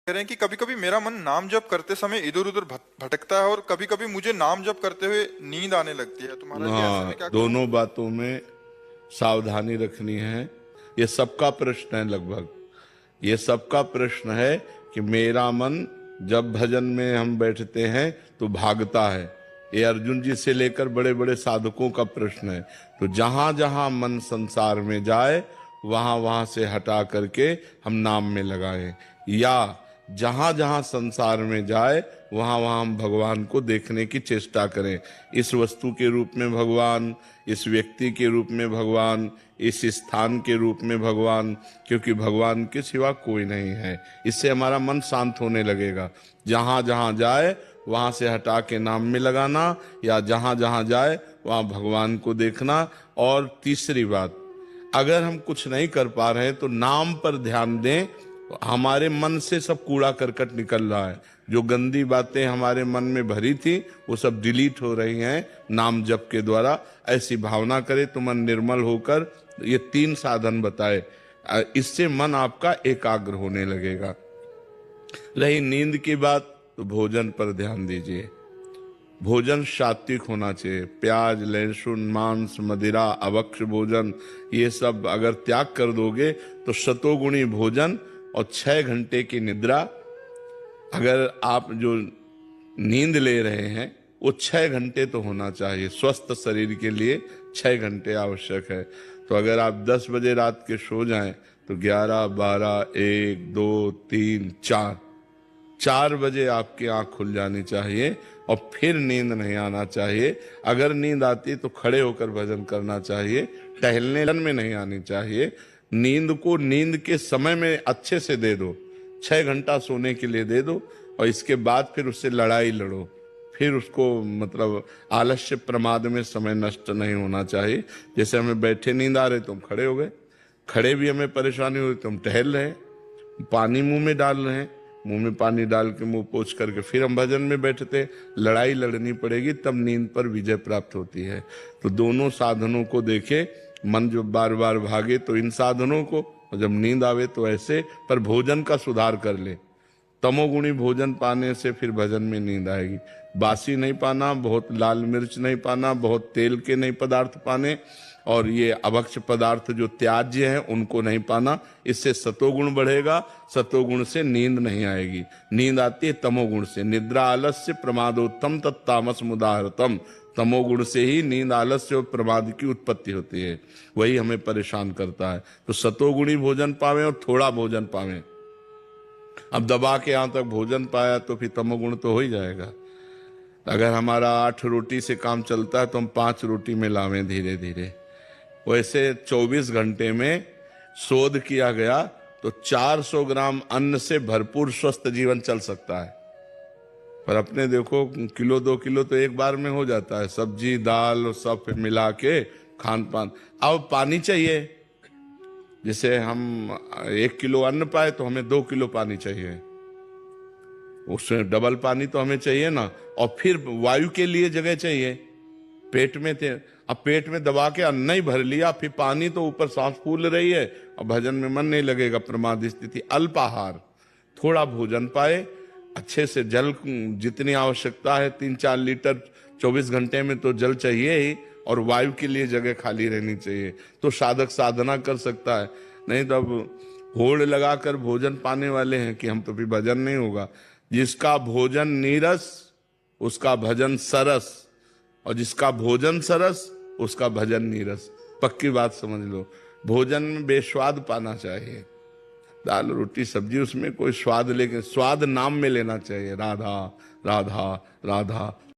कह रहे हैं कि कभी कभी मेरा मन नाम जप करते समय इधर उधर भटकता है और कभी कभी मुझे नाम जप करते हुए नींद आने लगती है। तो महाराज जी ऐसे में हाँ, क्या करूं? दोनों बातों में सावधानी रखनी है। ये सबका प्रश्न है, लगभग ये सबका प्रश्न है कि मेरा मन जब भजन में हम बैठते हैं तो भागता है। ये अर्जुन जी से लेकर बड़े बड़े साधकों का प्रश्न है। तो जहां जहां मन संसार में जाए वहां वहां से हटा करके हम नाम में लगाएं, या जहां जहां संसार में जाए वहां वहां हम भगवान को देखने की चेष्टा करें। इस वस्तु के रूप में भगवान, इस व्यक्ति के रूप में भगवान, इस स्थान के रूप में भगवान, क्योंकि भगवान के सिवा कोई नहीं है। इससे हमारा मन शांत होने लगेगा। जहां जहां जाए वहां से हटा के नाम में लगाना, या जहां जहां जाए वहां भगवान को देखना। और तीसरी बात, अगर हम कुछ नहीं कर पा रहे हैं तो नाम पर ध्यान दें। हमारे मन से सब कूड़ा करकट निकल रहा है। जो गंदी बातें हमारे मन में भरी थी वो सब डिलीट हो रही हैं नाम जप के द्वारा। ऐसी भावना करे तो मन निर्मल होकर, ये 3 साधन बताए, इससे मन आपका एकाग्र होने लगेगा। रही नींद की बात, तो भोजन पर ध्यान दीजिए। भोजन सात्विक होना चाहिए। प्याज, लहसुन, मांस, मदिरा, अभक्ष्य भोजन, ये सब अगर त्याग कर दोगे तो शतोगुणी भोजन और 6 घंटे की निद्रा। अगर आप जो नींद ले रहे हैं वो 6 घंटे तो होना चाहिए। स्वस्थ शरीर के लिए 6 घंटे आवश्यक है। तो अगर आप 10 बजे रात के सो जाएं तो 11, 12, 1, 2, 3, 4 बजे आपकी आंख खुल जानी चाहिए और फिर नींद नहीं आना चाहिए। अगर नींद आती तो खड़े होकर भजन करना चाहिए, टहलने में नहीं आनी चाहिए। नींद को नींद के समय में अच्छे से दे दो, 6 घंटा सोने के लिए दे दो, और इसके बाद फिर उससे लड़ाई लड़ो। फिर उसको मतलब आलस्य प्रमाद में समय नष्ट नहीं होना चाहिए। जैसे हमें बैठे नींद आ रहे तो हम खड़े हो गए, खड़े भी हमें परेशानी हुई तो हम टहल रहे, पानी मुंह में डाल रहे हैं, मुंह में पानी डाल के मुंह पोंछ करके फिर हम भजन में बैठते। लड़ाई लड़नी पड़ेगी तब नींद पर विजय प्राप्त होती है। तो दोनों साधनों को देखे। मन जो बार बार भागे तो इन साधनों को, और जब नींद आवे तो ऐसे। पर भोजन का सुधार कर ले। तमोगुणी भोजन पाने से फिर भजन में नींद आएगी। बासी नहीं पाना, बहुत लाल मिर्च नहीं पाना, बहुत तेल के नहीं पदार्थ पाने, और ये अभक्ष्य पदार्थ जो त्याज्य हैं उनको नहीं पाना। इससे सतोगुण बढ़ेगा। सतोगुण से नींद नहीं आएगी। नींद आती है तमोगुण से। निद्रा आलस्य प्रमादोत्तम तत्तामस मुदाहरतम। तमोगुण से ही नींद, आलस्य और प्रमाद की उत्पत्ति होती है। वही हमें परेशान करता है। तो सतोगुणी भोजन पावें और थोड़ा भोजन पावें। अब दबा के यहां तक भोजन पाया तो फिर तमोगुण तो हो ही जाएगा। अगर हमारा 8 रोटी से काम चलता है तो हम 5 रोटी में लावें धीरे धीरे। वैसे 24 घंटे में शोध किया गया तो 400 ग्राम अन्न से भरपूर स्वस्थ जीवन चल सकता है। पर अपने देखो, किलो 2 किलो तो एक बार में हो जाता है। सब्जी दाल सब मिला के खान पान। अब पानी चाहिए। जैसे हम 1 किलो अन्न पाए तो हमें 2 किलो पानी चाहिए। उसमें डबल पानी तो हमें चाहिए ना। और फिर वायु के लिए जगह चाहिए। पेट में थे, अब पेट में दबा के अन्न ही भर लिया, फिर पानी तो ऊपर सांस फूल रही है और भजन में मन नहीं लगेगा। प्रमाद स्थिति। अल्पाहार, थोड़ा भोजन पाए, अच्छे से जल जितनी आवश्यकता है 3-4 लीटर 24 घंटे में तो जल चाहिए ही। और वायु के लिए जगह खाली रहनी चाहिए। तो साधक साधना कर सकता है। नहीं तो अब होड़ लगाकर भोजन पाने वाले हैं कि हम तो फिर भजन नहीं होगा। जिसका भोजन नीरस उसका भजन सरस, और जिसका भोजन सरस उसका भजन नीरस। पक्की बात समझ लो। भोजन में बेस्वाद पाना चाहिए। दाल रोटी सब्जी उसमें कोई स्वाद, लेकिन स्वाद नाम में लेना चाहिए। राधा राधा राधा।